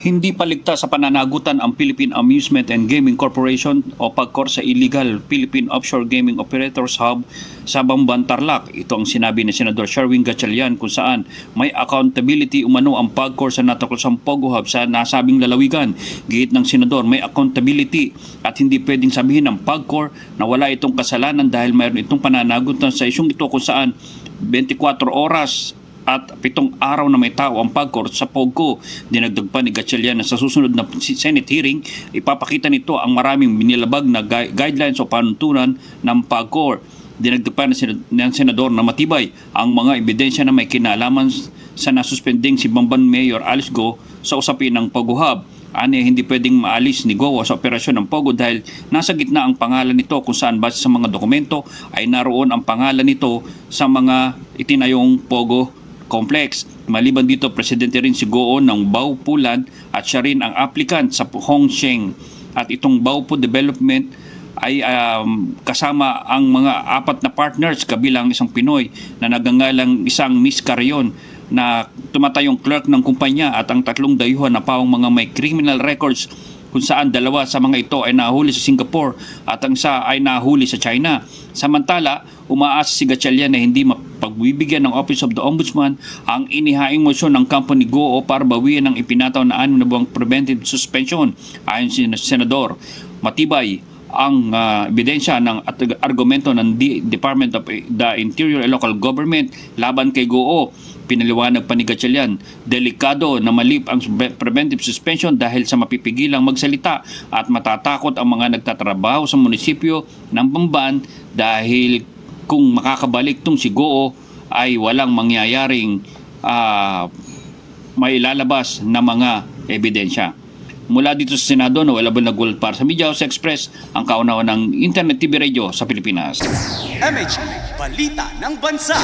Hindi paligtas sa pananagutan ang Philippine Amusement and Gaming Corporation o PAGCOR sa illegal Philippine Offshore Gaming Operators Hub sa Bamban, Tarlac. Ito ang sinabi ni Senador Sherwin Gatchalian kung saan may accountability umano ang PAGCOR sa natakosang Pogo Hub sa nasabing lalawigan. Giit ng Senador, may accountability at hindi pwedeng sabihin ng PAGCOR na wala itong kasalanan dahil mayroon itong pananagutan sa isyong ito kung saan 24 oras at 7 araw na may tao ang PAGCOR sa Pogo. Dinagdag pa ni Gatchalian na sa susunod na Senate hearing, ipapakita nito ang maraming binilabag na guidelines o panuntunan ng PAGCOR. Dinagdag pa ng Senador na matibay ang mga ebidensya na may kinalaman sa nasuspending si Bamban Mayor Alice Go sa usapin ng Pogo Hub. Ani hindi pwedeng maalis ni Go sa operasyon ng Pogo dahil nasa gitna ang pangalan nito kung saan base sa mga dokumento ay naroon ang pangalan nito sa mga itinayong Pogo Complex. Maliban dito, presidente rin si Go ng Baupu Land at siya rin ang applicant sa Hongsheng. At itong Baupu Development ay kasama ang mga 4 na partners kabilang isang Pinoy na nagangalang isang Miss Carayon na tumatayong clerk ng kumpanya at ang 3 dayuhan na pawang mga may criminal records kung saan 2 sa mga ito ay nahuli sa Singapore at ang isa ay nahuli sa China. Samantala, umaasa si Gatchalian na hindi mapagbibigyan ng Office of the Ombudsman ang inihaing motion ng company Go para bawian ng ipinataw na 6 na buwang preventive suspension. Ayon si Senador, matibay ang ebidensya ng argumento ng Department of the Interior and Local Government laban kay Go. Pinaliwanag pa ni Gatchalian, delikado na malip ang preventive suspension dahil sa mapipigilang magsalita at matatakot ang mga nagtatrabaho sa munisipyo ng Bamban dahil kung makakabalik tong si Go ay walang mangyayaring may lalabas na mga ebidensya. Mula dito sa Senado, Noel Abunagul para sa Media House Express, ang kaunawan ng Internet TV Radio sa Pilipinas. MH, Balita ng Bansa.